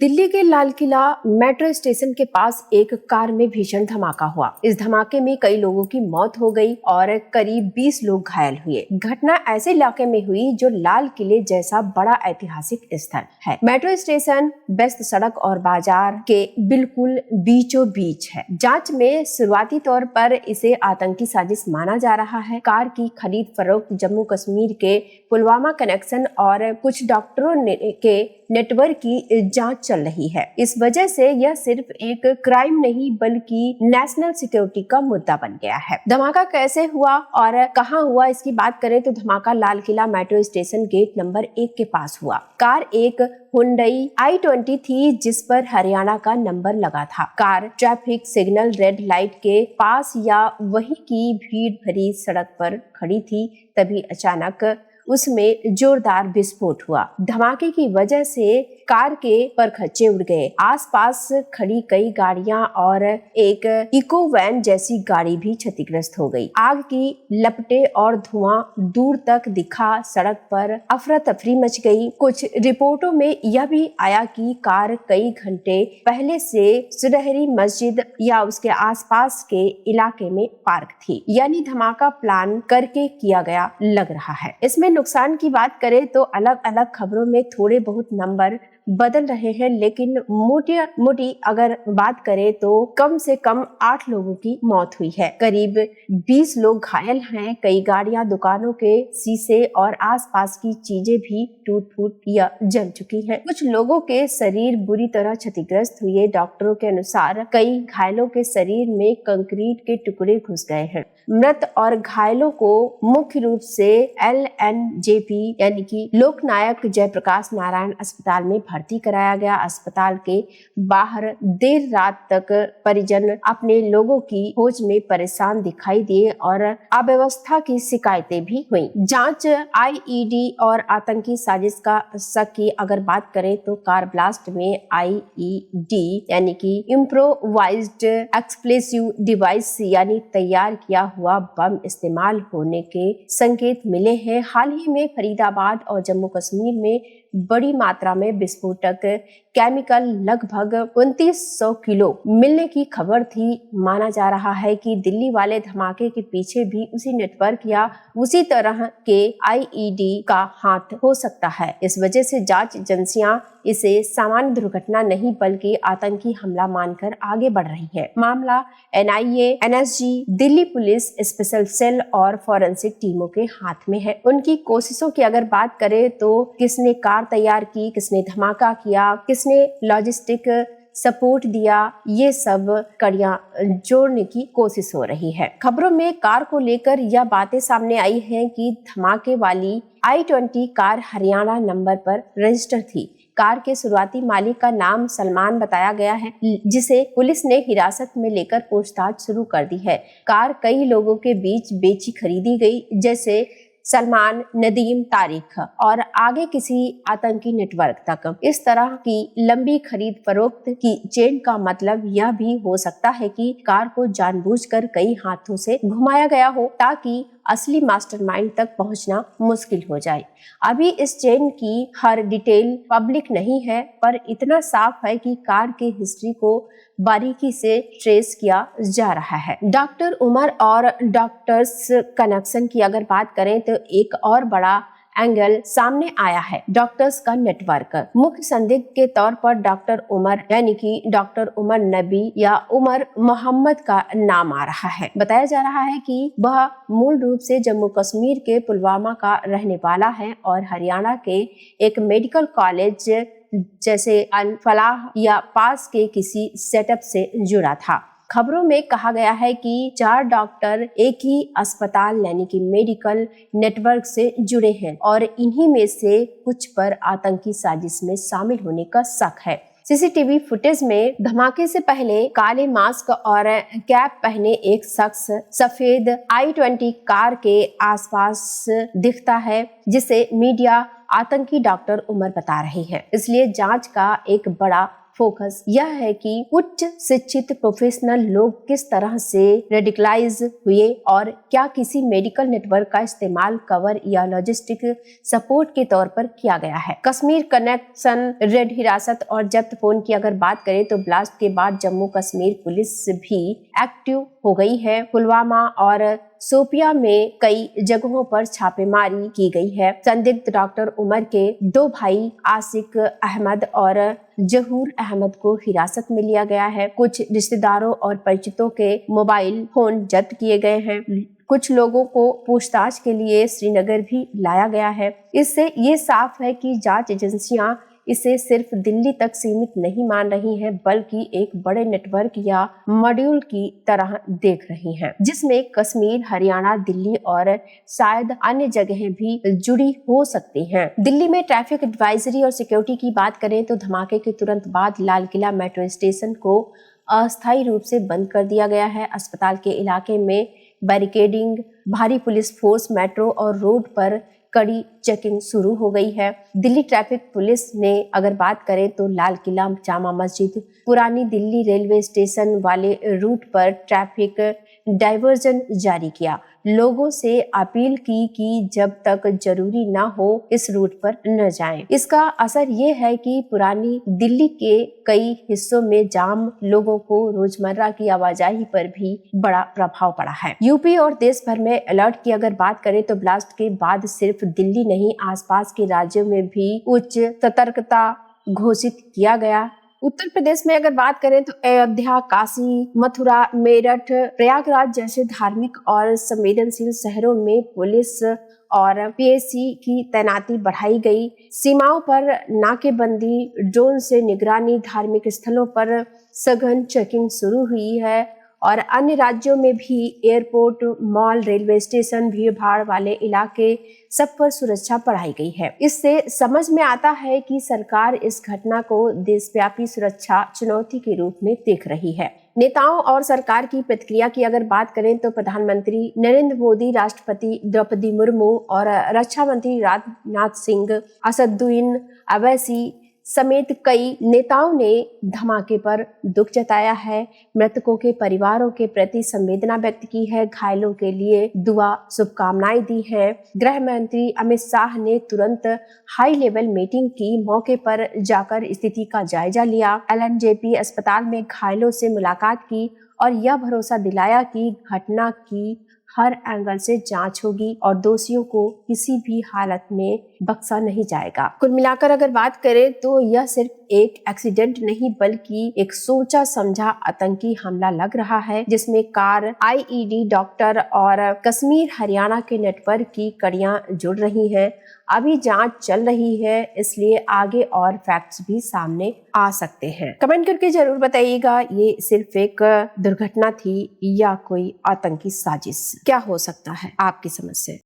दिल्ली के Lal Qila metro station के पास एक कार में भीषण धमाका हुआ। इस धमाके में कई लोगों की मौत हो गई और करीब 20 लोग घायल हुए। घटना ऐसे इलाके में हुई जो लाल किले जैसा बड़ा ऐतिहासिक स्थल है। मेट्रो स्टेशन व्यस्त सड़क और बाजार के बिल्कुल बीचों बीच है। जांच में शुरुआती तौर पर इसे आतंकी साजिश माना जा रहा है। कार की खरीद फरोख्त, जम्मू कश्मीर के पुलवामा कनेक्शन और कुछ डॉक्टरों के नेटवर्क की जांच चल रही है। इस वजह से यह सिर्फ एक क्राइम नहीं बल्कि नेशनल सिक्योरिटी का मुद्दा बन गया है। धमाका कैसे हुआ और कहां हुआ, इसकी बात करें तो धमाका Lal Qila metro station gate number 1 के पास हुआ। कार एक हुंडई i20 थी जिस पर हरियाणा का नंबर लगा था। Car traffic signal red light के पास या वहीं की भीड़ भरी सड़क पर खड़ी थी। तभी अचानक उसमें जोरदार विस्फोट हुआ। धमाके की वजह से कार के परखच्चे उड़ गए। आसपास खड़ी कई गाड़ियां और एक इको वैन जैसी गाड़ी भी क्षतिग्रस्त हो गई। आग की लपटें और धुआं दूर तक दिखा। सड़क पर अफरा तफरी मच गई। कुछ रिपोर्टों में यह भी आया कि कार कई घंटे पहले से सुनहरी मस्जिद या उसके आसपास के इलाके में पार्क थी, यानी धमाका प्लान करके किया गया लग रहा है। इसमें नुकसान की बात करें तो अलग अलग खबरों में थोड़े बहुत नंबर बदल रहे हैं, लेकिन मोटी अगर बात करें तो कम से कम 8 लोगों की मौत हुई है। करीब 20 लोग घायल हैं। कई गाड़ियां, दुकानों के शीशे और आसपास की चीजें भी टूट-फूट या जल चुकी हैं। कुछ लोगों के शरीर बुरी तरह क्षतिग्रस्त हुए। डॉक्टरों के अनुसार कई घायलों के शरीर में कंक्रीट के टुकड़े घुस गए हैं। मृत और घायलों को मुख्य रूप से LNJP यानी कि लोकनायक जयप्रकाश नारायण अस्पताल में भर्ती कराया गया। अस्पताल के बाहर देर रात तक परिजन अपने लोगों की खोज में परेशान दिखाई दिए और अव्यवस्था की शिकायतें भी हुई। जांच IED और आतंकी साजिश का शक की अगर बात करें तो कार ब्लास्ट में IED यानी कि इम्प्रोवाइज्ड एक्सप्लोसिव डिवाइस यानी तैयार किया हुआ बम इस्तेमाल होने के संकेत मिले हैं। हाल ही में फरीदाबाद और जम्मू कश्मीर में बड़ी मात्रा में विस्फोटक केमिकल लगभग 2900 किलो मिलने की खबर थी। माना जा रहा है कि दिल्ली वाले धमाके के पीछे भी उसी नेटवर्क या उसी तरह के IED का हाथ हो सकता है। इस वजह से जांच एजेंसियां इसे सामान्य दुर्घटना नहीं बल्कि आतंकी हमला मानकर आगे बढ़ रही है। मामला NIA, NSG, Delhi police special cell और फॉरेंसिक टीमों के हाथ में है। उनकी कोशिशों की अगर बात करें तो किसने कार तैयार की, किसने धमाका किया, किसने लॉजिस्टिक सपोर्ट दिया, ये सब कड़ियां जोड़ने की कोशिश हो रही है। खबरों में कार को लेकर यह बातें सामने आई हैं कि धमाके वाली i20 कार हरियाणा नंबर पर रजिस्टर थी। कार के शुरुआती मालिक का नाम सलमान बताया गया है, जिसे पुलिस ने हिरासत में लेकर पूछताछ शुरू कर दी है। कार कई लोगों के बीच बेची खरीदी गई, जैसे सलमान, नदीम, तारिक और आगे किसी आतंकी नेटवर्क तक। इस तरह की लंबी खरीद फरोख्त की चेन का मतलब यह भी हो सकता है कि कार को जानबूझकर कई हाथों से घुमाया गया हो ताकि असली मास्टरमाइंड तक पहुंचना मुश्किल हो जाए। अभी इस चेन की हर डिटेल पब्लिक नहीं है, पर इतना साफ है कि कार के हिस्ट्री को बारीकी से ट्रेस किया जा रहा है। डॉक्टर उमर और डॉक्टर्स कनेक्शन की अगर बात करें तो एक और बड़ा एंगल सामने आया है, डॉक्टर्स का नेटवर्क। मुख्य संदिग्ध के तौर पर डॉक्टर उमर यानी कि डॉक्टर उमर नबी या उमर मोहम्मद का नाम आ रहा है। बताया जा रहा है कि वह मूल रूप से जम्मू कश्मीर के पुलवामा का रहने वाला है और हरियाणा के एक मेडिकल कॉलेज जैसे अल फलाह या पास के किसी सेटअप से जुड़ा था। खबरों में कहा गया है कि 4 डॉक्टर एक ही अस्पताल यानी कि मेडिकल नेटवर्क से जुड़े हैं और इन्हीं में से कुछ पर आतंकी साजिश में शामिल होने का शक है। CCTV फुटेज में धमाके से पहले काले मास्क और कैप पहने एक शख्स सफेद i20 कार के आसपास दिखता है, जिसे मीडिया आतंकी डॉक्टर उमर बता रही है। इसलिए जांच का एक बड़ा फोकस यह है कि उच्च शिक्षित प्रोफेशनल लोग किस तरह से रेडिकलाइज हुए और क्या किसी मेडिकल नेटवर्क का इस्तेमाल कवर या लॉजिस्टिक सपोर्ट के तौर पर किया गया है। कश्मीर कनेक्शन, रेड हिरासत और जब्त फोन की अगर बात करें तो ब्लास्ट के बाद जम्मू कश्मीर पुलिस भी एक्टिव हो गई है। पुलवामा और सोपिया में कई जगहों पर छापेमारी की गई है। संदिग्ध डॉक्टर उमर के 2 भाई आसिक अहमद और जहूर अहमद को हिरासत में लिया गया है। कुछ रिश्तेदारों और परिचितों के मोबाइल फोन जब्त किए गए हैं। कुछ लोगों को पूछताछ के लिए श्रीनगर भी लाया गया है। इससे ये साफ है कि जांच एजेंसियां इसे सिर्फ दिल्ली तक सीमित नहीं मान रही हैं, बल्कि एक बड़े नेटवर्क या मॉड्यूल की तरह देख रही हैं, जिसमें कश्मीर, हरियाणा, दिल्ली और शायद अन्य जगहें भी जुड़ी हो सकती हैं। दिल्ली में ट्रैफिक एडवाइजरी और सिक्योरिटी की बात करें तो धमाके के तुरंत बाद लाल किला मेट्रो स्टेशन को अस्थायी रूप से बंद कर दिया गया है। अस्पताल के इलाके में बैरिकेडिंग, भारी पुलिस फोर्स, मेट्रो और रोड पर कड़ी चेकिंग शुरू हो गई है। दिल्ली ट्रैफिक पुलिस ने अगर बात करें तो लाल किला, जामा मस्जिद, पुरानी दिल्ली रेलवे स्टेशन वाले रूट पर ट्रैफिक डाइवर्जन जारी किया। लोगों से अपील की कि जब तक जरूरी ना हो इस रूट पर न जाएं। इसका असर ये है कि पुरानी दिल्ली के कई हिस्सों में जाम लोगों को रोजमर्रा की आवाजाही पर भी बड़ा प्रभाव पड़ा है। यूपी और देश भर में अलर्ट की अगर बात करें तो ब्लास्ट के बाद सिर्फ दिल्ली नहीं, आसपास के राज्यों में भी उच्च सतर्कता घोषित किया गया। उत्तर प्रदेश में अगर बात करें तो अयोध्या, काशी, मथुरा, मेरठ, प्रयागराज जैसे धार्मिक और संवेदनशील शहरों में पुलिस और पीएसी की तैनाती बढ़ाई गई। सीमाओं पर नाकेबंदी, ड्रोन से निगरानी, धार्मिक स्थलों पर सघन चेकिंग शुरू हुई है और अन्य राज्यों में भी एयरपोर्ट, मॉल, रेलवे स्टेशन, भीड़ भाड़ वाले इलाके, सब पर सुरक्षा बढ़ाई गई है। इससे समझ में आता है कि सरकार इस घटना को देशव्यापी सुरक्षा चुनौती के रूप में देख रही है। नेताओं और सरकार की प्रतिक्रिया की अगर बात करें तो प्रधानमंत्री नरेंद्र मोदी, राष्ट्रपति द्रौपदी मुर्मू और रक्षा मंत्री राजनाथ सिंह, असदुद्दीन अवैसी समेत कई नेताओं ने धमाके पर दुख जताया है। मृतकों के परिवारों के प्रति संवेदना व्यक्त की है। घायलों के लिए दुआ, शुभकामनाएं दी है। गृह मंत्री अमित शाह ने तुरंत हाई लेवल मीटिंग की, मौके पर जाकर स्थिति का जायजा लिया। एलएनजेपी अस्पताल में घायलों से मुलाकात की और यह भरोसा दिलाया कि घटना की हर एंगल से जांच होगी और दोषियों को किसी भी हालत में बख्शा नहीं जाएगा। कुल मिलाकर अगर बात करें तो यह सिर्फ एक एक्सीडेंट नहीं बल्कि एक सोचा समझा आतंकी हमला लग रहा है, जिसमें कार, आईईडी, डॉक्टर और कश्मीर हरियाणा के नेटवर्क की कड़ियां जुड़ रही हैं। अभी जांच चल रही है, इसलिए आगे और फैक्ट्स भी सामने आ सकते हैं। कमेंट करके जरूर बताइएगा ये सिर्फ एक दुर्घटना थी या कोई आतंकी साजिश। क्या हो सकता है आपकी समझ से?